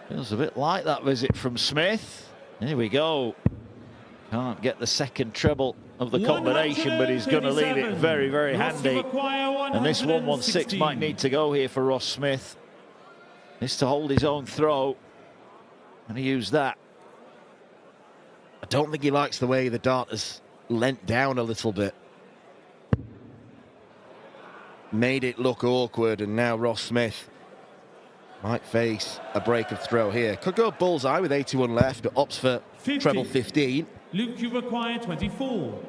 Feels a bit like that visit from Smith. Here we go. Can't get the second treble of the combination, but he's going to leave it very, very handy. And this 116 might need to go here for Ross Smith. Needs to hold his own throw. And he used that. I don't think he likes the way the dart has leant down a little bit. Made it look awkward, and now Ross Smith might face a break of throw here. Could go bullseye with 81 left, but opts for 50. treble 15. Luke, you require 24.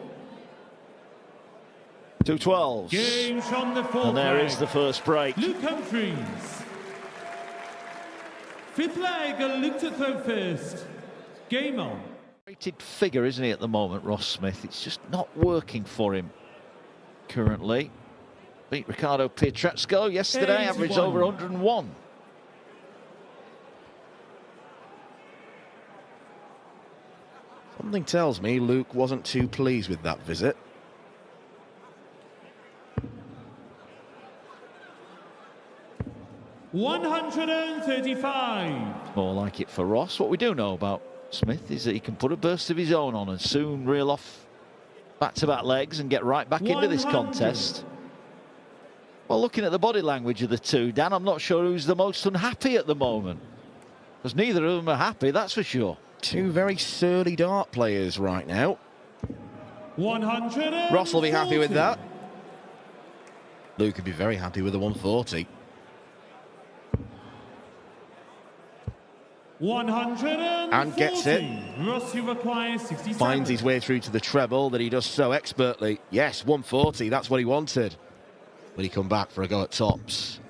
2-12s. Game from the fourth. And there is the first break. Luke Humphries. Fifth leg, Luke to throw first. Game on. Rated figure, isn't he, at the moment, Ross Smith? It's just not working for him currently. Beat Ricardo Pietraszko yesterday, 81. averaged over 101. Something tells me Luke wasn't too pleased with that visit. $135. More like it for Ross. What we do know about Smith is that he can put a burst of his own on and soon reel off back-to-back legs and get right back into this contest. Well, looking at the body language of the two, Dan, I'm not sure who's the most unhappy at the moment. Because neither of them are happy, that's for sure. Two very surly dart players right now. 100. Ross will be happy with that. Luke would be very happy with the 140. 100 and gets it. Ross, you require 67. Finds his way through to the treble that he does so expertly. Yes, 140, that's what he wanted. Will he come back for a go at tops?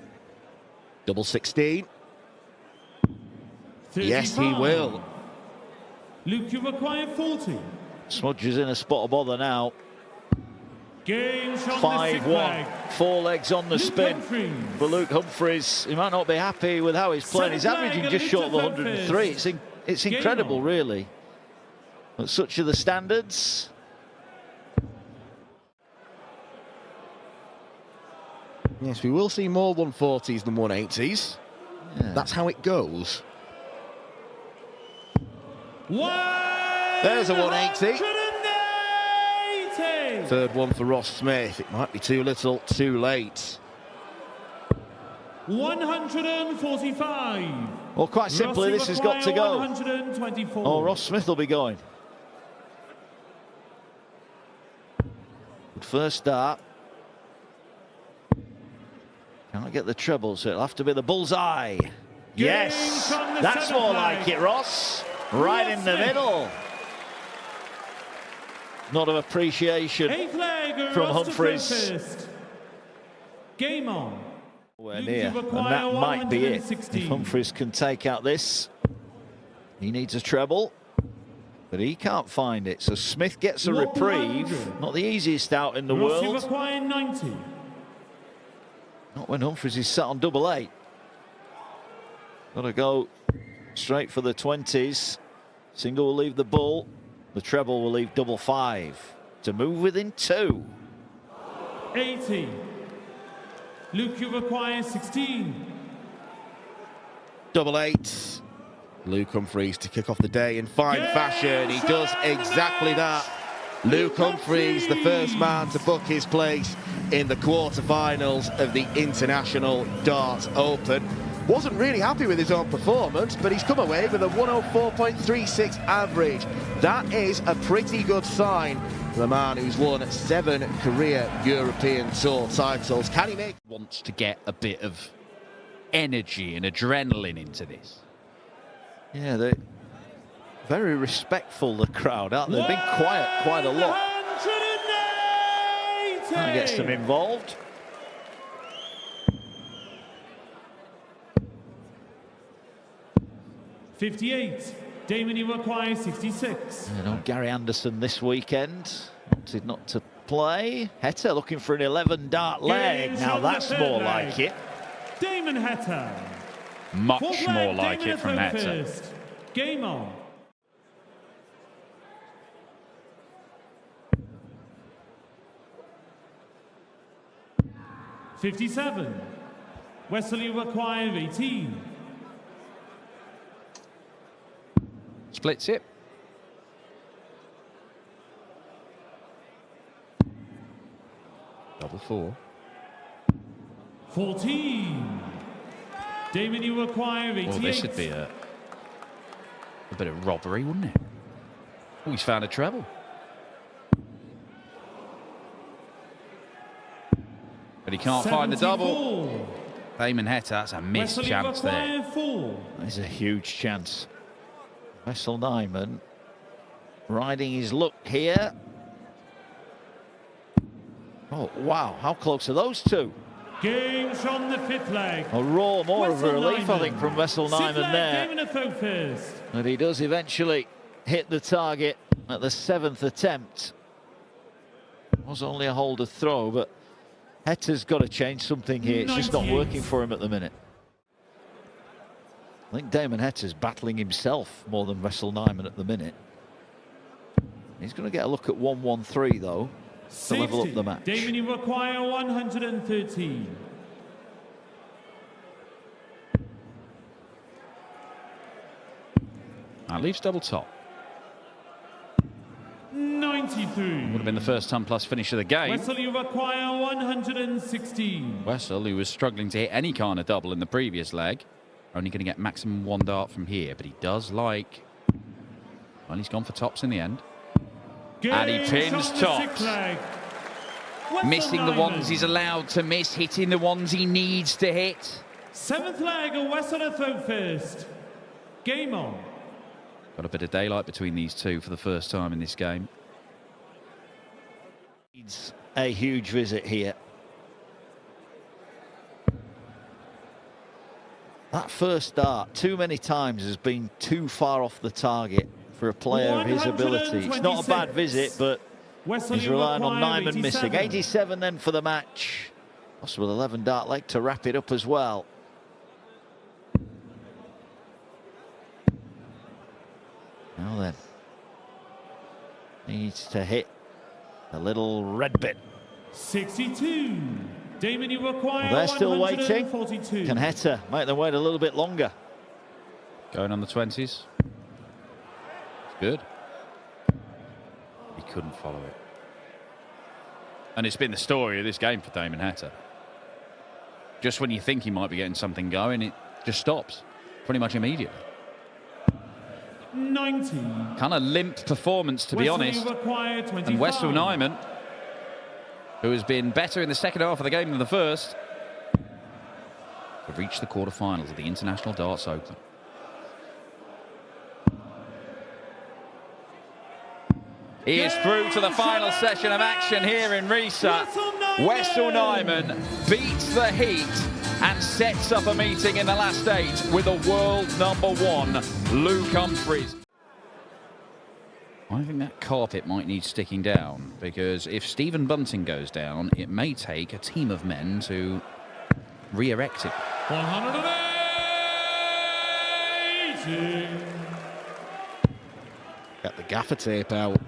Double 16. 35. Yes, he will. Luke, you require 40. Smudges in a spot of bother now. Game shot 5-1. 4 legs on the Luke spin Humphries. for Luke Humphries. He might not be happy with how he's playing. He's averaging just short of the 103. It's incredible, really. But such are the standards. Yes, we will see more 140s than 180s. Yeah. That's how it goes. There's a 180. Third one for Ross Smith. It might be too little, too late. 145. Well, quite simply, this has got to go. 124. Oh, Ross Smith will be going. Good first start. Can't get the treble, so it'll have to be the bullseye. Yes, that's more like it, Ross. Right in the middle. Not of appreciation from Humphries. Game on. Nowhere near, and that might be it. If Humphries can take out this, he needs a treble, but he can't find it. So Smith gets a reprieve. Not the easiest out in the world. 90. Not when Humphries is sat on double 8. Got to go straight for the 20s. Single will leave the bull. The treble will leave double 5 to move within 2. 80. Luke, you require 16. Double 8. Luke Humphries to kick off the day in fine fashion. He does exactly that. Luke Humphries, the first man to book his place in the quarterfinals of the International Darts Open. Wasn't really happy with his own performance, but he's come away with a 104.36 average. That is a pretty good sign for the man who's won 7 career European Tour titles. Can he make... Wants to get a bit of energy and adrenaline into this. Yeah, they're very respectful, the crowd, aren't they? They've been quiet quite a lot. That gets them involved. $58. Damon, you require 66. You know, Gary Anderson this weekend opted not to play. Heta looking for an 11 dart leg. Now that's more like it. Damon Heta. Much more like it from Heta. Game on. $57. Wesley require 18. splits it. Double 4. 14. Damon, you require 88. Well, this would be a bit of robbery, wouldn't it? Oh, he's found a treble. But he can't find the double. Damon Heta, that's a missed chance there. 4. That's a huge chance. Wessel Nijman riding his luck here. Oh, wow, how close are those two? Games from the 5th leg. A roar, more of a Wessel relief, I Nijman. think, from Wessel Nijman there. Damon a throw first. And he does eventually hit the target at the 7th attempt. Was only a holder throw, but Heta's got to change something here. It's just not 98. working for him at the minute. I think Damon Heta's battling himself more than Wessel Nijman at the minute. He's going to get a look at 1-1-3 though to level up the match. Damon, you require 113. That leaves double top. 93. Would have been the first ton plus finish of the game. Wessel, you require 116. Wessel, who was struggling to hit any kind of double in the previous leg, only going to get maximum 1 dart from here, but he does like... Well, he's gone for tops in the end. And he pins tops. Missing the ones he's allowed to miss, hitting the ones he needs to hit. 7th leg, Wessel a throw first. Game on. Got a bit of daylight between these two for the first time in this game. Needs a huge visit here. That first dart too many times has been too far off the target for a player of his ability. It's not a bad visit, but Wessel, he's you relying on require Nijman missing. 87. 87 then for the match. Possible 11 dart leg to wrap it up as well. Now then, needs to hit a little red bit. 62. Damon, you require Well, they're still waiting. 142. Can Heta make them wait a little bit longer? Going on the 20s. It's good. He couldn't follow it. And it's been the story of this game for Damon Heta. Just when you think he might be getting something going, it just stops pretty much immediately. 90. Kind of limp performance, to be Wessel, honest. you require 25. And Wessel Nijman, who has been better in the second half of the game than the first, have reached the quarterfinals of the International Darts Open. He is through to the final session of action here in Risa. Wessel Nijman beats the heat and sets up a meeting in the last 8 with a world #1, Luke Humphries. I think that carpet might need sticking down, because if Stephen Bunting goes down, it may take a team of men to re-erect it. 180. Get the gaffer tape out.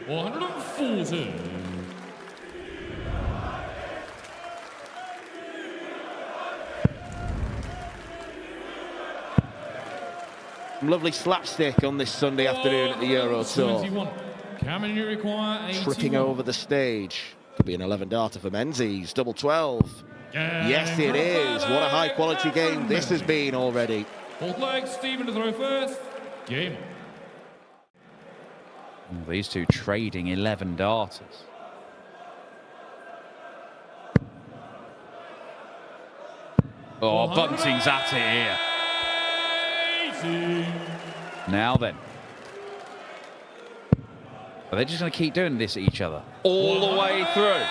140. Some lovely slapstick on this Sunday afternoon at the Euro Tour. 71. Cameron, you require 81. Tripping over the stage. Could be an 11 darter for Menzies. Double 12. Yes, it is. What a high quality game this has been already. 4th leg, Stephen to throw first. Game. These two trading 11 darters. Oh, Bunting's at it here. 80. Now then. Are they just going to keep doing this at each other all the way through?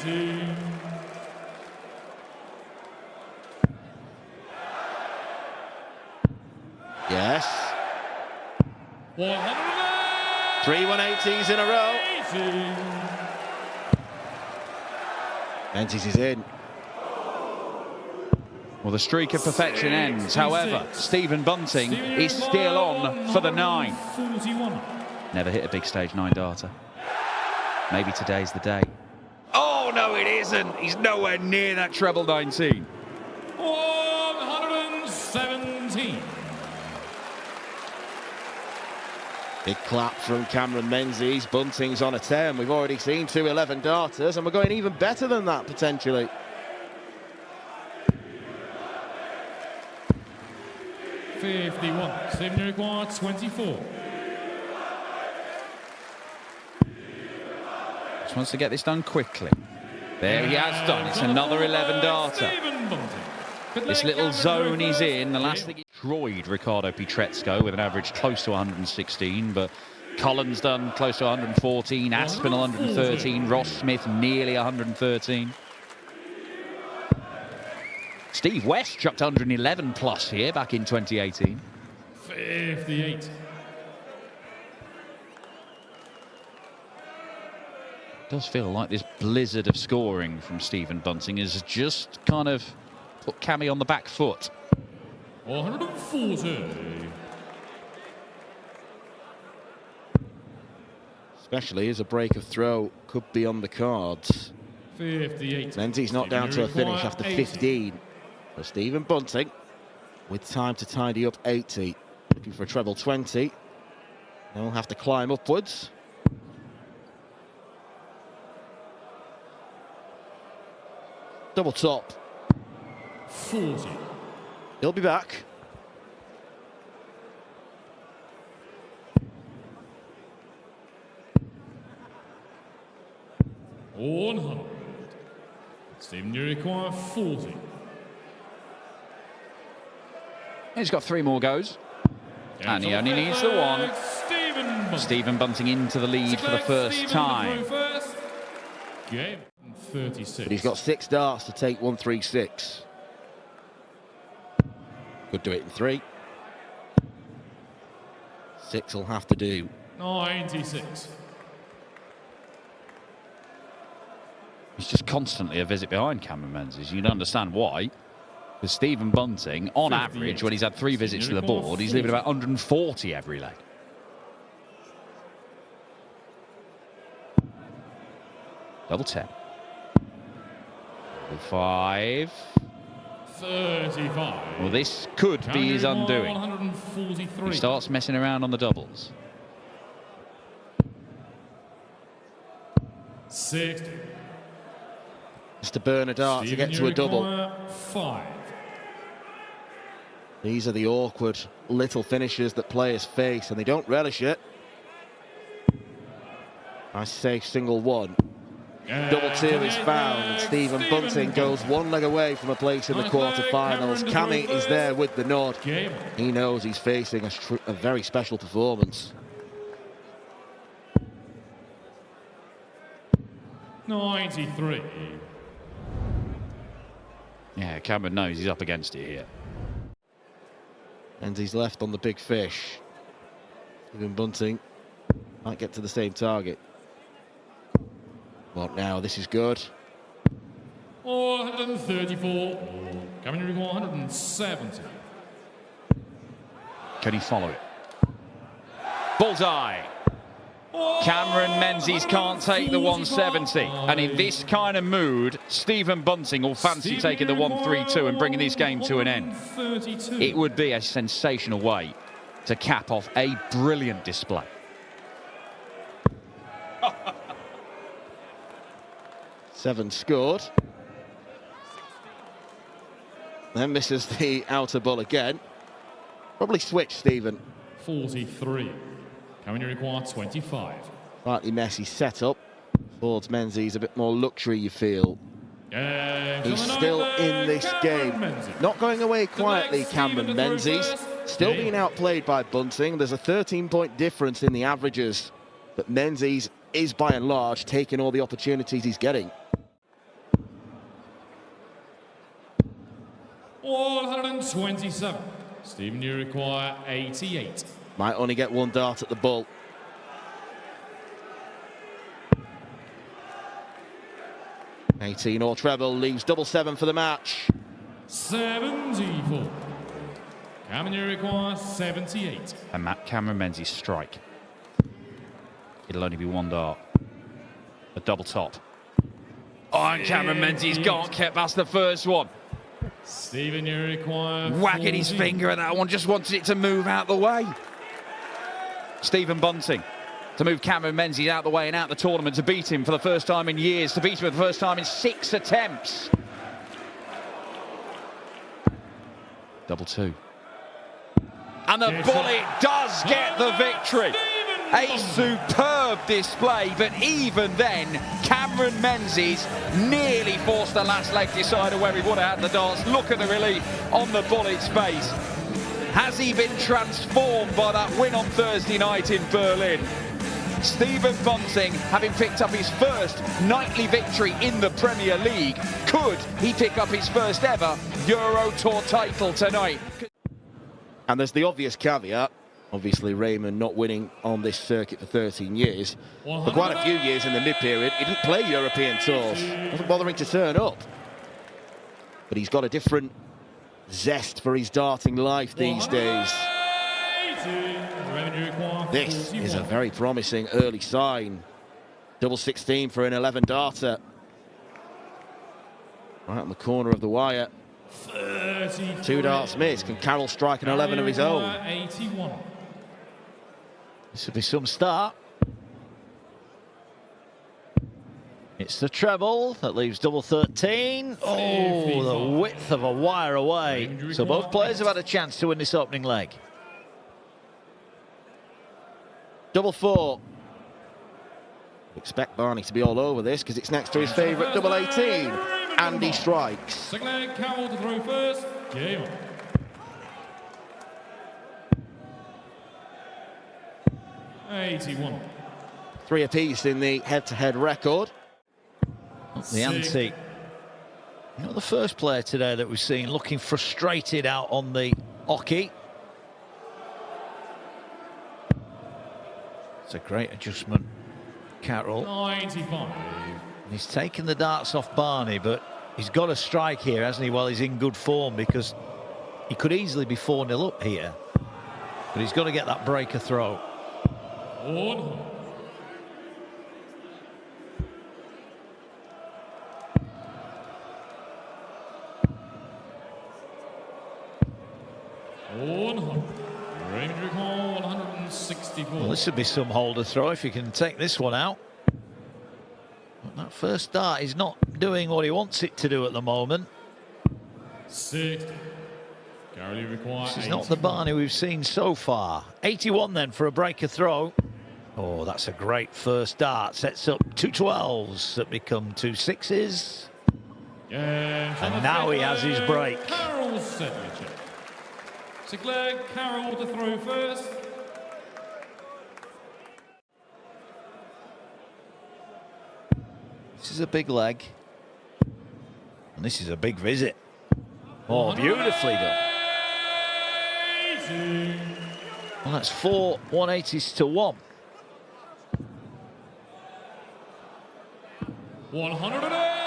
80. Yes. 180. 3 180s in a row. Menzies is in. Well, the streak of perfection ends. However, Stephen Bunting is still on for the 9. 41. Never hit a big stage 9 darter. Maybe today's the day. Oh, no, it isn't. He's nowhere near that treble 19. 117. 18. Big clap from Cameron Menzies. Bunting's on a 10. We've already seen 2 11-darters, and we're going even better than that, potentially. .51. Stephen required 24. Just wants to get this done quickly. There he has done. It's another 11-darter. This little zone he's in, the last thing he destroyed Riccardo Pietrezco with an average close to 116, but Collins done close to 114, Aspinall 113, Ross Smith nearly 113. Steve West chucked 111 plus here back in 2018. 58. It does feel like this blizzard of scoring from Stephen Bunting is just kind of put Cammy on the back foot. 140. Especially as a break of throw could be on the cards. 58. Menzies not down to a finish after 15. For Stephen Bunting, with time to tidy up 80. Looking for a treble 20. They'll have to climb upwards. Double top. 40. He'll be back. $100. Stephen, you require 40. He's got 3 more goes. And he only needs the one. Stephen Bunting into the lead for the first time. Game 36. But he's got 6 darts to take 136. Could do it in 3. 6 will have to do. 96. He's just constantly a visit behind Cameron Menzies. You'd understand why. Because Stephen Bunting, on average, when he's had 3 visits to the board, he's leaving about 140 every leg. Double 10. Double 5. 35. Well, this could be his undoing. 143. He starts messing around on the doubles. 60. Just to burn a dart to get to a double. 5. These are the awkward little finishes that players face, and they don't relish it. Nice safe single 1. Double 2 is found, and Stephen Bunting goes 1 leg away from a place in the quarterfinals. Cammy is there with the nod. He knows he's facing a very special performance. 93. Yeah, Cameron knows he's up against it here. And he's left on the big fish. Stephen Bunting might get to the same target. Well, now this is good. 134. Coming in 170. Can he follow it? Bullseye. Cameron Menzies can't take the 170. And in this kind of mood, Stephen Bunting will fancy taking the 132 and bringing this game to an end. It would be a sensational way to cap off a brilliant display. Seven scored. Then misses the outer ball again. Probably switch, Stephen. 43. Coming in require 25. Slightly messy setup. Affords Menzies a bit more luxury, you feel. He's still in this game. Not going away quietly, Cameron Menzies. Still being outplayed by Bunting. There's a 13-point difference in the averages. But Menzies is, by and large, taking all the opportunities he's getting. 127. Stephen, you require 88. Might only get 1 dart at the ball. $18 or treble leaves double 7 for the match. 74. Cameron, you require 78. And Cameron Menzies strike. It'll only be 1 dart. A double top. Oh, and Cameron Menzies can't get past the first one. Stephen, you require Wagging his 40. finger at that one, just wanted it to move out the way. Stephen Bunting to move Cameron Menzies out the way and out the tournament, to beat him for the first time in years, to beat him for the first time in 6 attempts. Double two. And the bullet does get the victory. A superb display, but even then, Cameron Menzies nearly forced the last leg decider where he would have had the darts. Look at the relief on the bullet's face. Has he been transformed by that win on Thursday night in Berlin? Stephen Bunting, having picked up his first nightly victory in the Premier League, could he pick up his first ever Euro Tour title tonight? And there's the obvious caveat. Obviously, Raymond not winning on this circuit for 13 years. For quite a few years in the mid-period, he didn't play European tours. Wasn't bothering to turn up. But he's got a different zest for his darting life these days. This is a very promising early sign. Double 16 for an 11 darter. Right on the corner of the wire. 2 darts missed. Can Carroll strike an 11 of his own? 81. This will be some start. It's the treble that leaves double 13. Oh, the width of a wire away. So both players have had a chance to win this opening leg. Double 4. Expect Barney to be all over this because it's next to his favourite double 18. And he strikes. Second leg, Carroll to throw first. Game on. 81. 3 apiece in the head-to-head record. The ante. Not the first player today that we've seen looking frustrated out on the hockey. It's a great adjustment, Carroll. 95. He's taken the darts off Barney, but he's got a strike here, hasn't he, while he's in good form, because he could easily be 4-0 up here. But he's got to get that breaker throw. 100. Range recall 164. Well, this would be some holder throw if you can take this one out. But that first dart is not doing what he wants it to do at the moment. 60. Currently requires. This is not the Barney we've seen so far. 81 then for a breaker throw. Oh, that's a great first dart. Sets up 2 12s that become 2 6s. And now he has his break. Carroll Sedlácek. Sinclair, Carroll to throw first. This is a big leg. And this is a big visit. Oh, beautifully done. Well, that's 4 180s to 1. 180.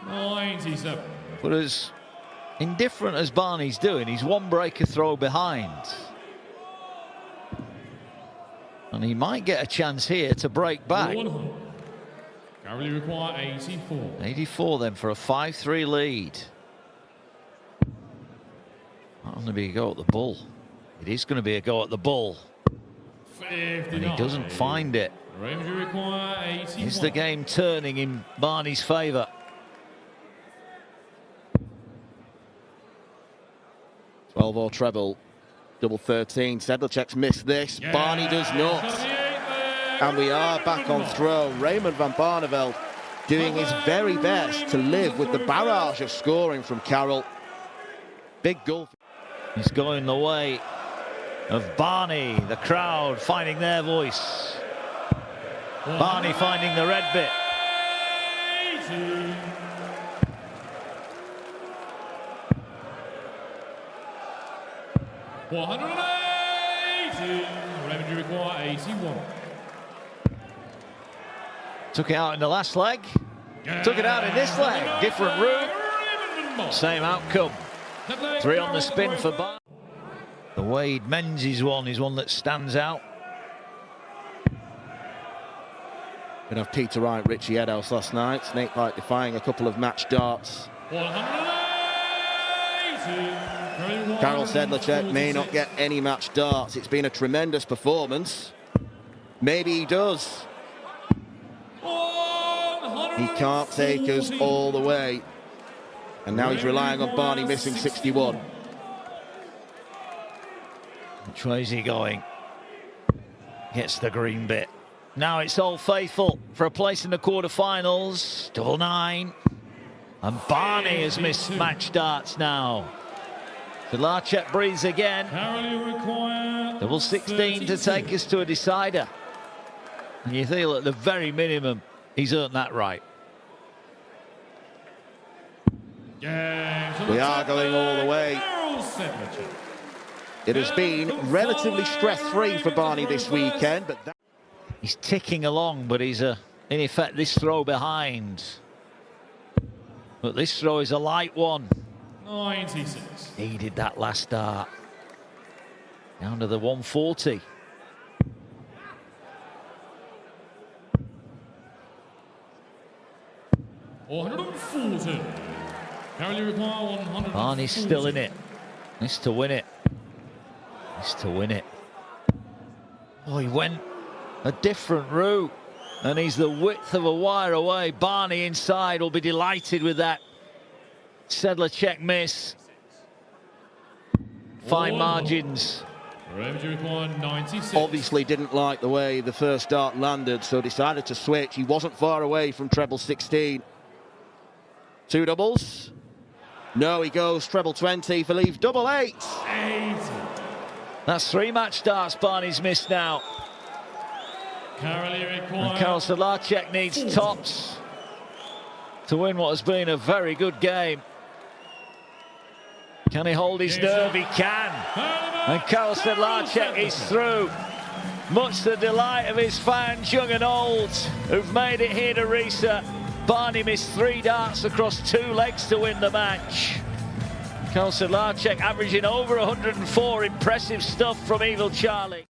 97. But as indifferent as Barney's doing, he's 1 breaker throw behind. And he might get a chance here to break back. 100. Currently require 84. 84 then for a 5-3 lead. That'll only be a go at the bull. It is going to be a go at the bull. 59. And he doesn't find it. Range require 81. Is the game turning in Barney's favour? 12 or treble. Double 13. Sedlácek's missed this. Yeah. Barney does not. And we are back on throw. Raymond van Barneveld doing his very best to live with the barrage of scoring from Carroll. Big goal. He's going the way of Barney. The crowd finding their voice. Barney finding the red bit. 180. Revenue require 81. Took it out in the last leg. Took it out in this leg. Different route. Same outcome. 3 on the spin for Barney. The Wade Menzies one is one that stands out. Gonna have Peter Wright, Richie Edhouse last night. Snakebite defying a couple of match darts. Karel Sedlácek may not get any match darts. It's been a tremendous performance. Maybe he does. He can't take us all the way. And now he's relying on Barney missing 61. Which way is he going? Gets the green bit. Now it's Old Faithful for a place in the quarterfinals. 9. And Barney has missed match darts now. Sedlácek breathes again. Double 16 to take us to a decider. And you feel at the very minimum, he's earned that right. We are going all the way. It has been relatively stress-free for Barney this weekend, but he's ticking along, but he's in effect this throw behind. But this throw is a light one. 96. He did that last start. Down to the 140. Barney's still in it. Needs to win it. Needs to win it. Oh, he went a different route. And he's the width of a wire away. Barney inside will be delighted with that. Sedlácek miss. Fine margins. Obviously didn't like the way the first dart landed, so decided to switch. He wasn't far away from treble 16. 2 doubles. No, he goes treble 20 for leave double 8. That's 3 match darts Barney's missed now. And Karel Sedlácek needs tops to win what has been a very good game. Can he hold his nerve? He can. And Karel Sedlácek is through. Much to the delight of his fans, young and old, who've made it here to Risa. Barney missed 3 darts across 2 legs to win the match. Karel Sedlácek averaging over 104. Impressive stuff from Evil Charlie.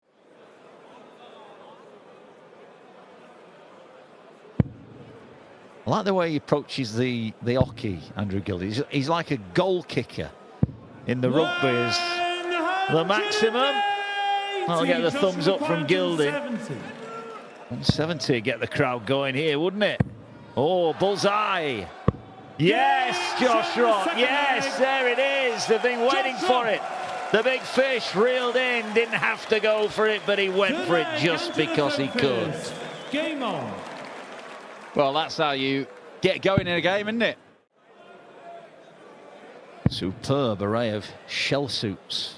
I like the way he approaches the hockey, Andrew Gilding. He's like a goal kicker in the rugby. Is the maximum. I'll get the thumbs up from Gilding. 170, get the crowd going here, wouldn't it? Oh, bullseye. Yes, Josh Rock. Yes, there it is. They've been waiting for it. The big fish reeled in, didn't have to go for it, but he went for it just because he could. Game on. Well, that's how you get going in a game, isn't it? Superb array of shell suits.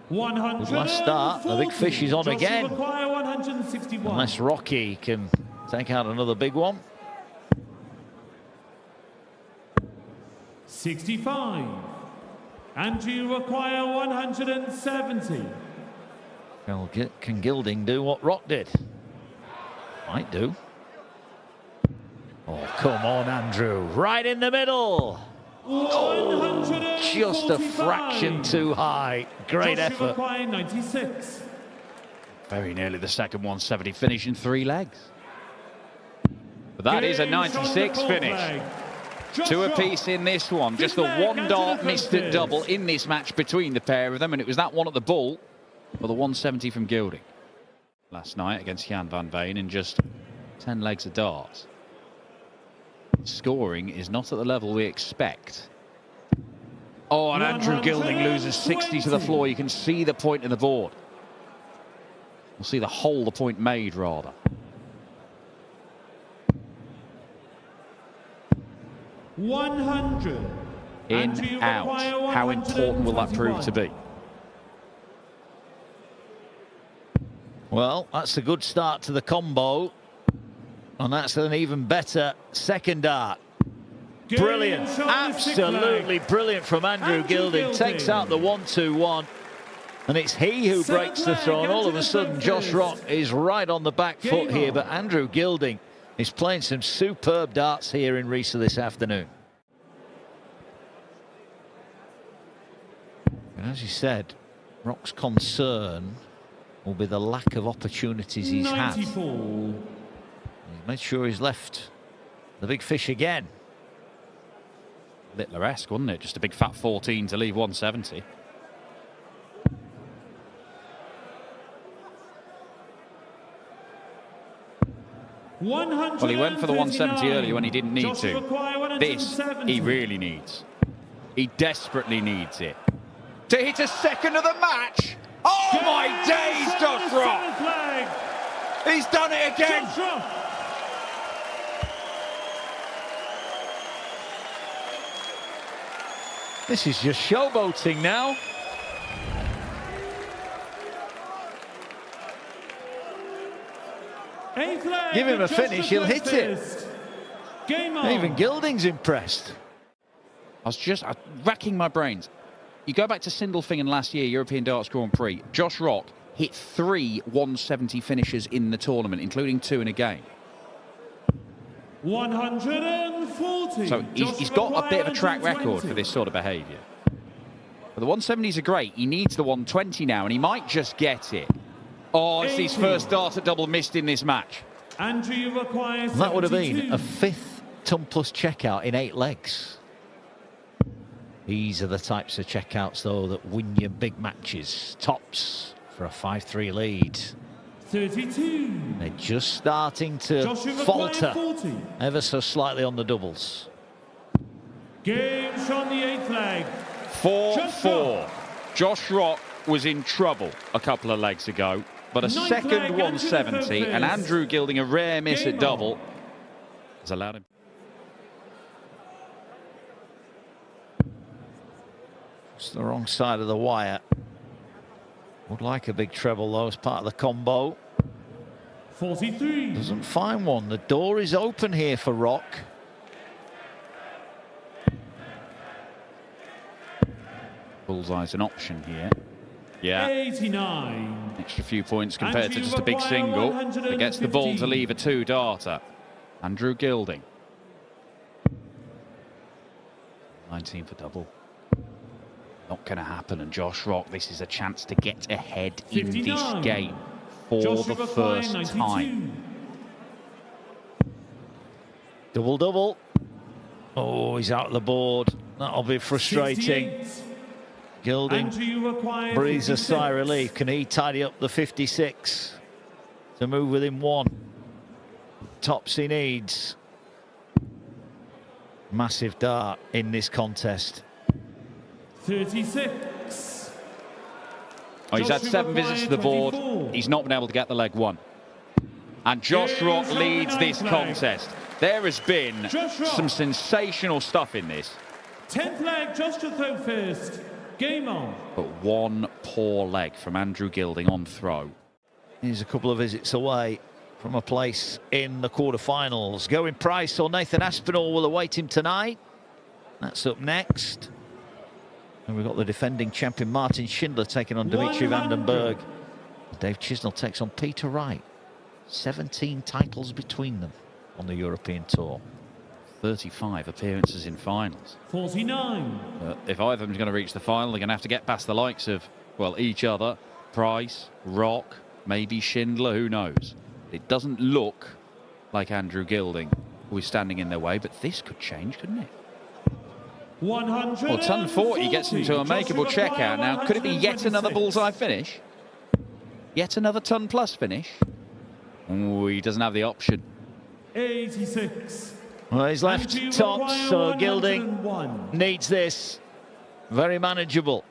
100. Good last start. The big fish is on again. 161. Unless Rocky can take out another big one. 65. Andrew require 170. Well, can Gilding do what Rock did? Might do. Oh, come on, Andrew. Right in the middle. Oh, just a fraction too high. Great effort. 96. Very nearly the second 170 finish in 3 legs. But that is a 96 finish. 2 apiece in this one. Just the 1 dart missed at double in this match between the pair of them, and it was that one at the ball for the 170 from Gilding last night against Jan van Veen in just 10 legs of darts. Scoring is not at the level we expect. Oh, and Andrew Gilding loses 60 to the floor. You can see the point in the board. We'll see the hole the point made, rather. 100. In, out. How important will that prove to be? Well, that's a good start to the combo. And that's an even better second dart. Brilliant. Absolutely brilliant from Andrew Gilding. Takes out the 1-2-1. And it's he who breaks the throw. And all of a sudden, Josh Rock is right on the back foot here. But Andrew Gilding is playing some superb darts here in Risa this afternoon. And as you said, Rock's concern will be the lack of opportunities he's had. 94. He's made sure he's left the big fish again. Littler-esque, wasn't it? Just a big fat 14 to leave 170. Well, he went for the 170 earlier when he didn't need to. This, he really needs. He desperately needs it. To hit a second of the match. Oh my days, Josh Rock! He's done it again! This is just showboating now. Give him a finish, he'll hit it. Game on. Even Gilding's impressed. I was racking my brains. You go back to Sindelfingen last year, European Darts Grand Prix. Josh Rock hit 3 170 finishes in the tournament, including 2 in a game. 140. So he's got a bit of a track record for this sort of behaviour. But the 170s are great. He needs the 120 now, and he might just get it. Oh, it's his first dart at double missed in this match. Andrew requires That would have been 72. a 5th ton plus checkout in 8 legs. These are the types of checkouts, though, that win you big matches. Tops for a 5-3 lead. 32. They're just starting to Joshua falter requires 40. ever so slightly on the doubles. Game on the 8th leg. 4-4. Josh Rock was in trouble a couple of legs ago, but a Ninth second leg, 170 Andrew and Andrew Gilding, a rare miss Game at double, on. has allowed him. It's the wrong side of the wire. Would like a big treble, though, as part of the combo. 43. Doesn't find one. The door is open here for Rock. Bullseye's an option here. Yeah, 89. extra few points compared to Andrew just a big require single. That gets the ball to 115. leave a 2-darter. Andrew Gilding. 19 for double. Not going to happen, and Josh Rock, this is a chance to get ahead in 59. this game for Joshua the require first 92. time. Double. Oh, he's out of the board. That'll be frustrating. 68. Gilding Andrew requires breathes a 56. sigh of relief. Can he tidy up the 56 to move within 1? Tops he needs. Massive dart in this contest. 36. Oh, he's had Joshua 7 visits to the board. 24. He's not been able to get the leg 1. And Josh Here's Rock the leads this ninth leg. contest. There has been Josh Rock. some sensational stuff in this. 10th leg, Josh to throw first. Game on. But one poor leg from Andrew Gilding on throw. He's a couple of visits away from a place in the quarterfinals. Going Price or Nathan Aspinall will await him tonight. That's up next. And we've got the defending champion Martin Schindler taking on Dimitri 100. Vandenberg. Dave Chisnall takes on Peter Wright. 17 titles between them on the European Tour. 35 appearances in finals. 49. If either of them is going to reach the final, they're going to have to get past the likes of, well, each other. Price, Rock, maybe Schindler, who knows. It doesn't look like Andrew Gilding who is standing in their way, but this could change, couldn't it? 100. Well, ton 40 gets him to a makeable checkout. Now, could it be yet another bullseye finish? Yet another ton plus finish? Oh, he doesn't have the option. 86. Well, he's left Andrew tops, require so Gilding 101. needs this. Very manageable.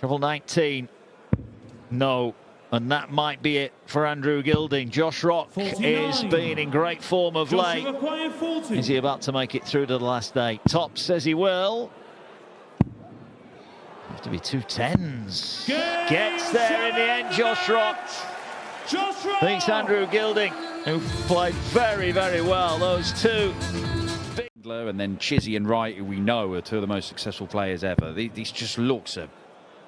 Treble 19. No. And that might be it for Andrew Gilding. Josh Rock 49. is being in great form of Joshua late. require 40. Is he about to make it through to the last 8? Top says he will. Have to be 2 10s. Gets there in the end, Josh Rock. Josh Rock. Beats Andrew Gilding, who played very, very well. Those two. And then Chizzy and Wright, who we know are 2 of the most successful players ever. These just looks a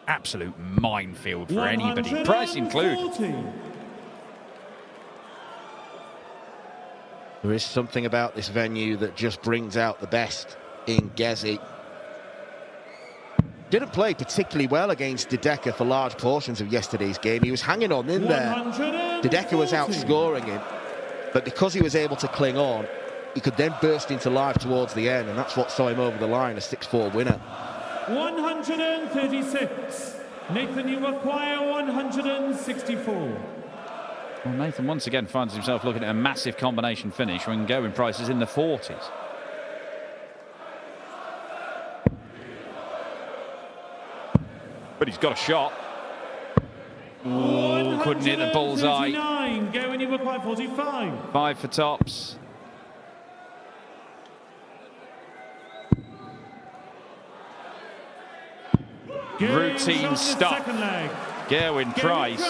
absolute minefield for anybody, Price included. 140. There is something about this venue that just brings out the best in Gezi. didn't play particularly well against De Decker for large portions of yesterday's game. He was hanging on in there. De Decker was outscoring him, but because he was able to cling on, he could then burst into life towards the end, and that's what saw him over the line, a 6-4 winner. 136. Nathan, you acquire 164. Well, Nathan once again finds himself looking at a massive combination finish when going price is in the 40s. But he's got a shot. Ooh, couldn't hit the bullseye. Going, you acquire 45. 5 for tops. Routine stuff. Gerwyn Price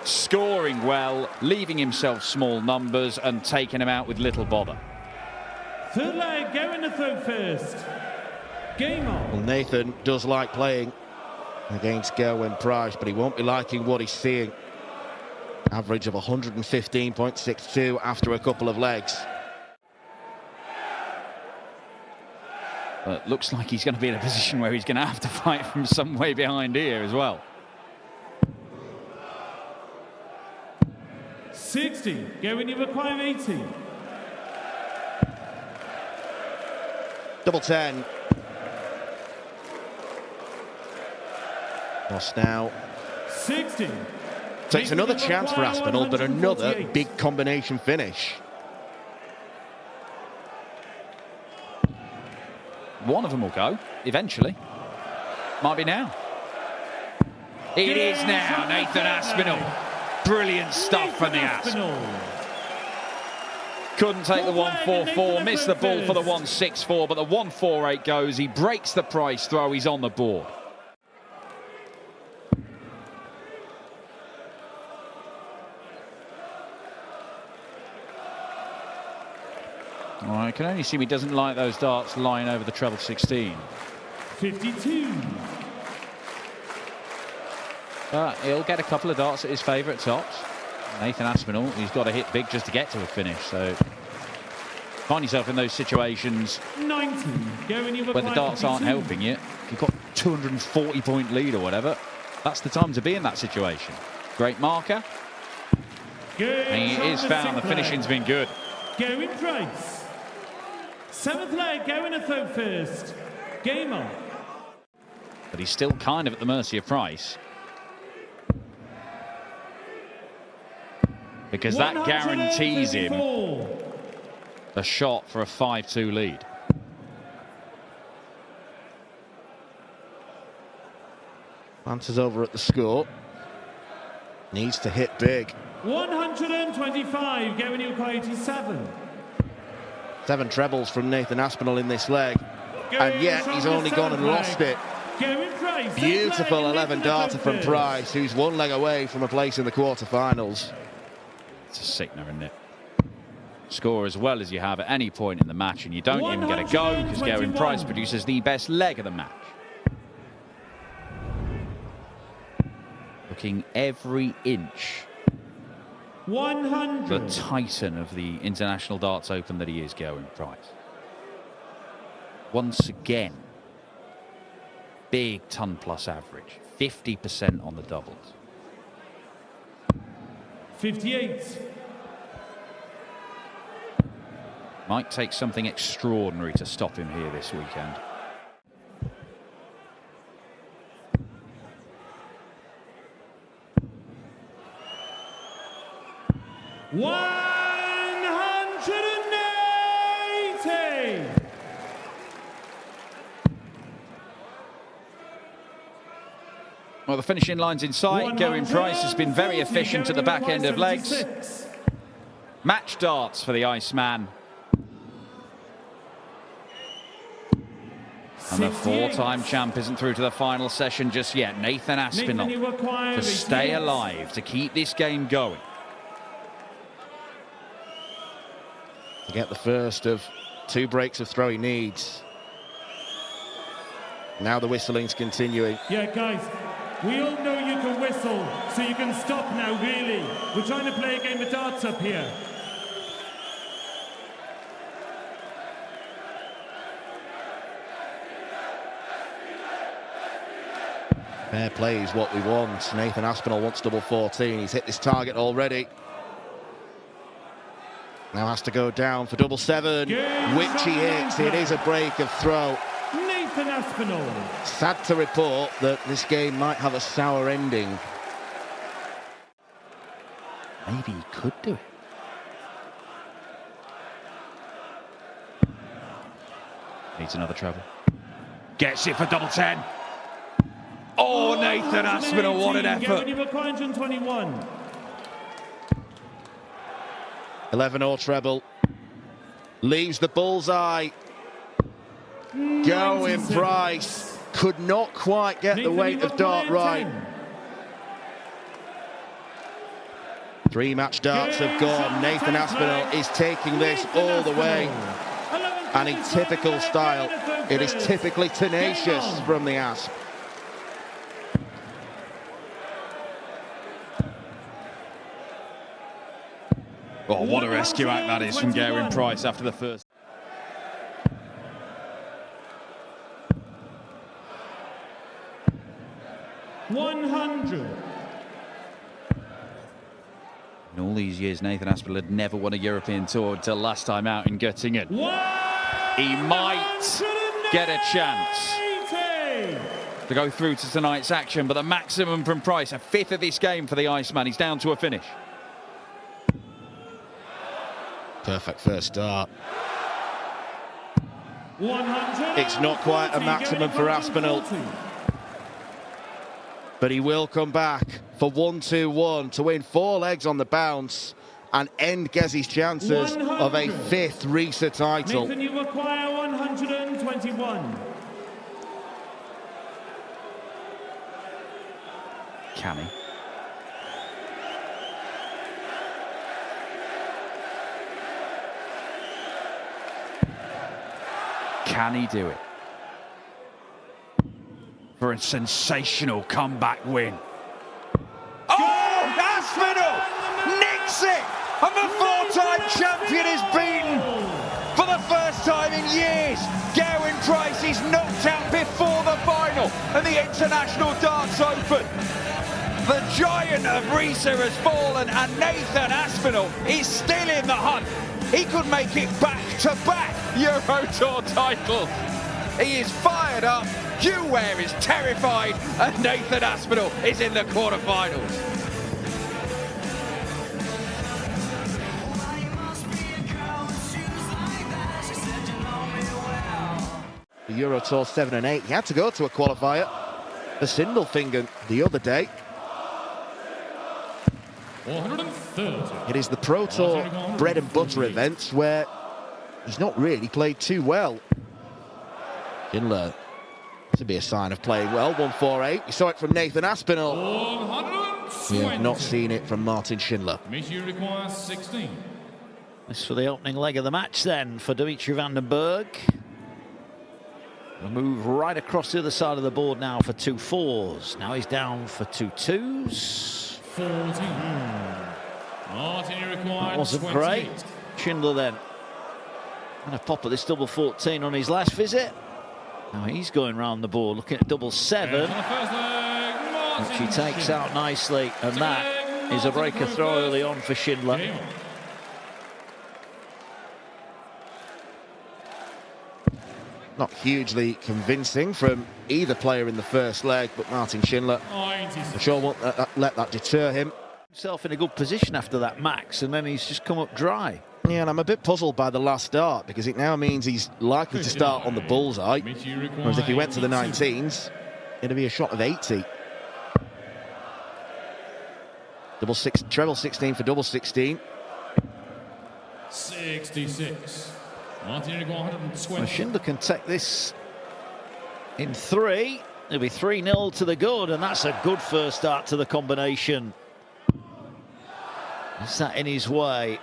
scoring well, leaving himself small numbers and taking him out with little bother. Third leg, going to third first. Game on. Well, Nathan does like playing against Gerwyn Price, but he won't be liking what he's seeing. Average of 115.62 after a couple of legs. But looks like he's going to be in a position where he's going to have to fight from some way behind here as well. 60. Going, you require 80. Double 10. Lost now. 60. Takes another chance for Aspinall, but another big combination finish. One of them will go, eventually. Might be now. It is now, Nathan Aspinall. Brilliant stuff from the Asp. Couldn't take the 144, missed the ball for the 164, but the 148 goes. He breaks the price throw, he's on the board. Well, I can only assume he doesn't like those darts lying over the treble 16. 52. But he'll get a couple of darts at his favourite tops. Nathan Aspinall, he's got to hit big just to get to a finish. So find yourself in those situations 90. where the darts aren't helping you. You've got 240-point lead or whatever. That's the time to be in that situation. Great marker. Good. And he is found. The finishing's been good. Gerwyn Price. 7th leg, going to third first. Game on. But he's still kind of at the mercy of Price. Because that guarantees him a shot for a 5-2 lead. Answers over at the score. Needs to hit big. 125, going to 87. 7 trebles from Nathan Aspinall in this leg. And yet he's only gone and lost it. Beautiful 11 darter from Price, who's 1 leg away from a place in the quarterfinals. It's a sickener, isn't it? Score as well as you have at any point in the match, and you don't even get a go because Gerwyn Price produces the best leg of the match. Looking every inch 100. the titan of the International Darts Open that he is, Gerwyn Price. Once again, big ton-plus average, 50% on the doubles. 58. Might take something extraordinary to stop him here this weekend. $180. Well, the finishing line's in sight. Gerwyn Price has been very efficient at the back end of legs. Match darts for the Iceman. And the 4-time champ isn't through to the final session just yet. Nathan Aspinall to stay alive, to keep this game going. To get the first of 2 breaks of throw he needs. Now the whistling's continuing. Yeah, guys, we all know you can whistle, so you can stop now, really. We're trying to play a game of darts up here. Fair play is what we want. Nathan Aspinall wants double 14. He's hit this target already. Now has to go down for double 7, which he hits. It is a break of throw. Nathan Aspinall. Sad to report that this game might have a sour ending. Maybe he could do it. Needs another treble. Gets it for double 10. Oh, Nathan Aspinall, what an effort. 11-all treble. Leaves the bullseye. Going Price. Could not quite get the weight of dart right. 3 match darts have gone. Nathan Aspinall is taking this all the way. And in typical style, it is typically tenacious from the Asp. Oh, what a rescue act that is from Gerwyn Price after the first. $100. In all these years, Nathan Aspinall had never won a European Tour until last time out in Göttingen. He might get a chance to go through to tonight's action, but the maximum from Price, a 5th of this game for the Iceman. He's down to a finish. Perfect first start. 100. It's not quite a maximum for Aspinall, but he will come back for 1-2-1 to win 4 legs on the bounce and end Gezzy's chances of a 5th RISA title. Nathan, you require 121. Can he? Can he do it? For a sensational comeback win. Oh, Aspinall nicks it! And the 4-time champion is beaten for the first time in years. Gerwyn Price is knocked out before the final of the International Darts Open. The giant of RISA has fallen and Nathan Aspinall is still in the hunt. He could make it back-to-back Euro Tour titles. He is fired up, Hugh Ware is terrified, and Nathan Aspinall is in the quarterfinals. The Euro Tour 7 and 8. He had to go to a qualifier for Sindelfingen the other day. 130. It is the Pro Tour bread and butter events where he's not really played too well. Schindler to be a sign of playing well. 148. You saw it from Nathan Aspinall. 120. We have not seen it from Martin Schindler. Dimitri requires 16. This for the opening leg of the match then for Dimitri van den Bergh. We'll move right across the other side of the board now for 2 4s. Now he's down for 2 2s. 14. Martin, you require That wasn't 28. great. Schindler then. And a pop at this double 14 on his last visit. Now he's going round the board looking at double 7, On the first leg, Martin which he takes Schindler. out nicely. And that is a breaker throw early on for Schindler. Game on. Not hugely convincing from either player in the first leg, but Martin Schindler, 96. I'm sure won't let that deter him. Himself in a good position after that max, and then he's just come up dry. Yeah, and I'm a bit puzzled by the last start because it now means he's likely to start on the bullseye. Dimitri Whereas if he went to the requires 19s, it'd be a shot of 80. Treble 16 for double 16. 66. Martin requires 120. Well, Schindler can take this in 3. It'll be 3-0 to the good, and that's a good first start to the combination. Is that in his way?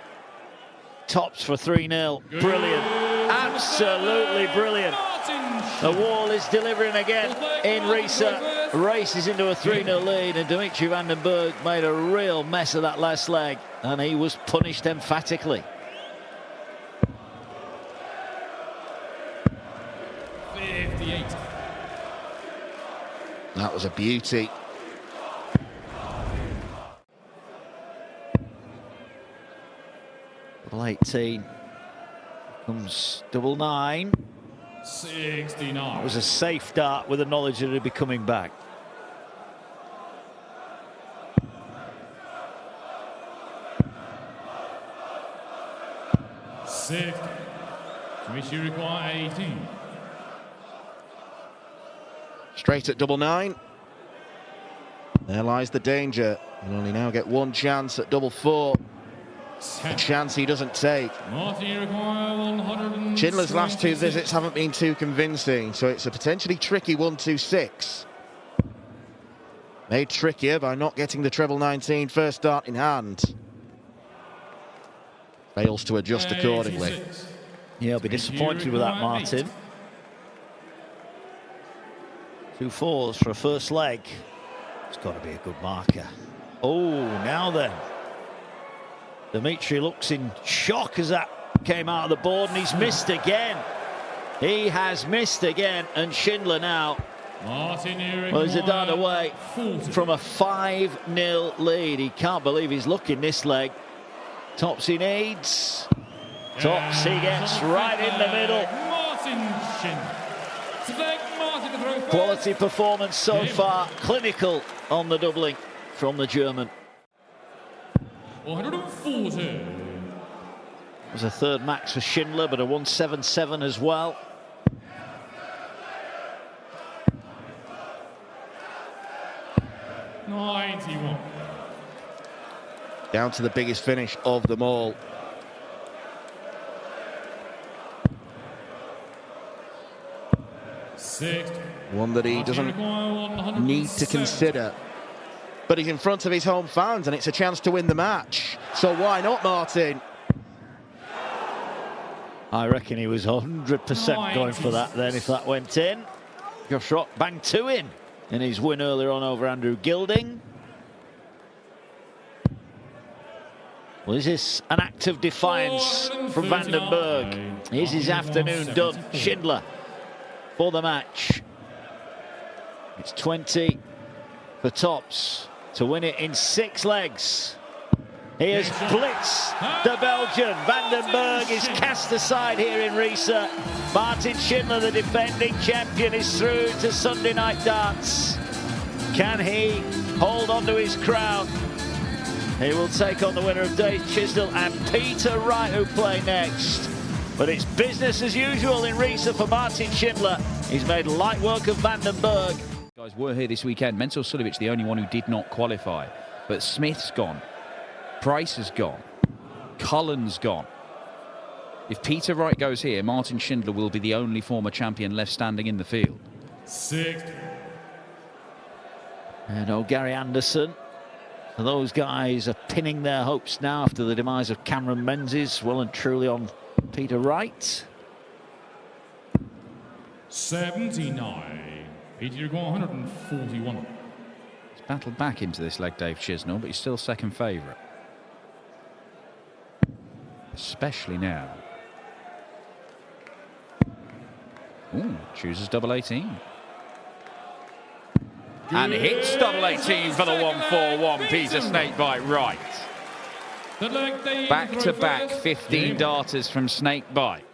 Tops for 3-0. Brilliant. Absolutely brilliant. The wall is delivering again in RISA. Races into a 3-0 lead, and Dimitri van den Bergh made a real mess of that last leg, and he was punished emphatically. 58. That was a beauty. Double 18. Comes double 9. 69. It was a safe dart with the knowledge that it'd be coming back. Six. Which you require 18. Straight at double 9. There lies the danger. He'll only now get one chance at double 4. A chance he doesn't take. Martin, you require 100. Schindler's last 2 visits haven't been too convincing, so it's a potentially tricky 1-2-6. Made trickier by not getting the treble 19 first dart in hand. Fails to adjust accordingly. 86. Yeah, he'll be disappointed with that, Martin. 2 4s for a first leg. It's got to be a good marker. Oh, now then. Dimitri looks in shock as that came out of the board, and he's missed again. He has missed again, and Schindler now, well, he's a dart away from a 5-0 lead. He can't believe he's looking this leg. Tops he needs. Tops he gets right in the middle. Quality performance so far. Clinical on the doubling from the German. 140. It was a third max for Schindler, but a 177 as well. $91. Down to the biggest finish of them all. Six. One that he doesn't need to consider. But he's in front of his home fans, and it's a chance to win the match. So why not, Martin? I reckon he was 100% going for that then if that went in. Josh Rock banged 2 in his win earlier on over Andrew Gilding. Well, is this an act of defiance from Van den Bergh? Is his afternoon done? Schindler for the match. It's 20 for tops to win it in 6 legs. He has blitzed the Belgian. Van den Bergh is cast aside here in Riese. Martin Schindler, the defending champion, is through to Sunday night darts. Can he hold on to his crown? He will take on the winner of Dave Chisnall and Peter Wright, who play next. But it's business as usual in Riese for Martin Schindler. He's made light work of Van den Bergh. Guys were here this weekend. Menzel Suljovic, the only one who did not qualify. But Smith's gone. Price has gone. Cullen's gone. If Peter Wright goes here, Martin Schindler will be the only former champion left standing in the field. Six. And old Gary Anderson. Those guys are pinning their hopes now after the demise of Cameron Menzies, well and truly on Peter Wright. 79. Peter, you're going 141. He's battled back into this leg, Dave Chisnall, but he's still second favourite. Especially now. Ooh, chooses double 18. And hits double 18 for the 141. Peter Snakebite Wright. Back to back 15 darters from Snakebite.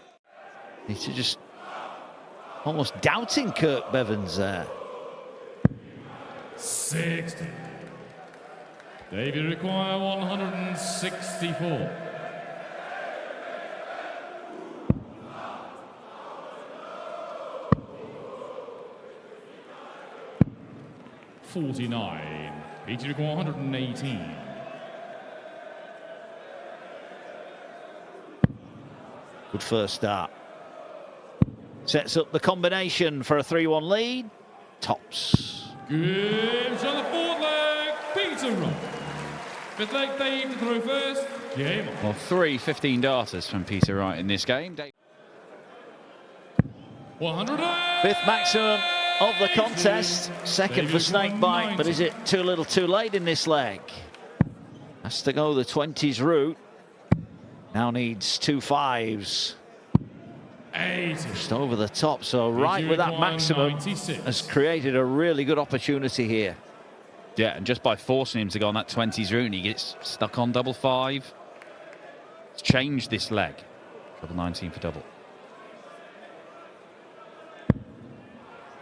Peter just almost doubting Kirk Bevins there. 60. David require 164. $49. Peter require 118. Good first start. Sets up the combination for a 3-1 lead. Tops. Gives on the fourth leg, Peter Wright. Fifth leg, Dave to throw first. Game on. Well, 3 15 darters from Peter Wright in this game. 100. Fifth maximum of the contest. Second for Snakebite, but is it too little too late in this leg? Has to go the 20s route. Now needs 2 5s. Just over the top, so Wright with that maximum 96. has created a really good opportunity here. Yeah, and just by forcing him to go on that 20s route, he gets stuck on double 5. It's changed this leg. Double 19 for double.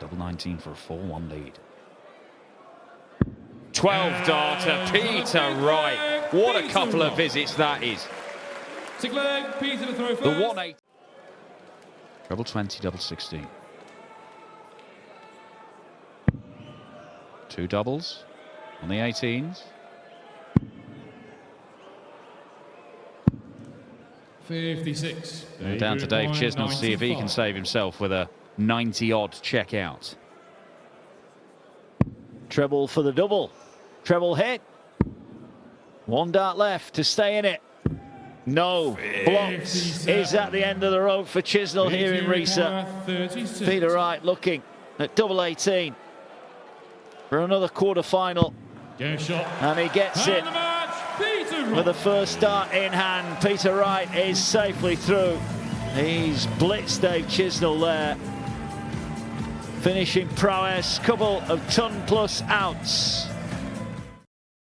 Double 19 for a 4-1 lead. 12 darter, Peter Wright. What a couple of visits that is. Sick leg, Peter to throw first. The 1-8. Double 20, double 16. 2 doubles on the 18s. 56. Down to Dave Chisnall to see if he can save himself with a 90-odd check out. Treble for the double. Treble hit. 1 dart left to stay in it. No. Blocks is at the end of the road for Chisnall here in Risa. Peter Wright looking at double 18 for another quarter-final. And he gets it with the first dart in hand. Peter Wright is safely through. He's blitzed Dave Chisnall there. Finishing prowess, couple of ton-plus outs.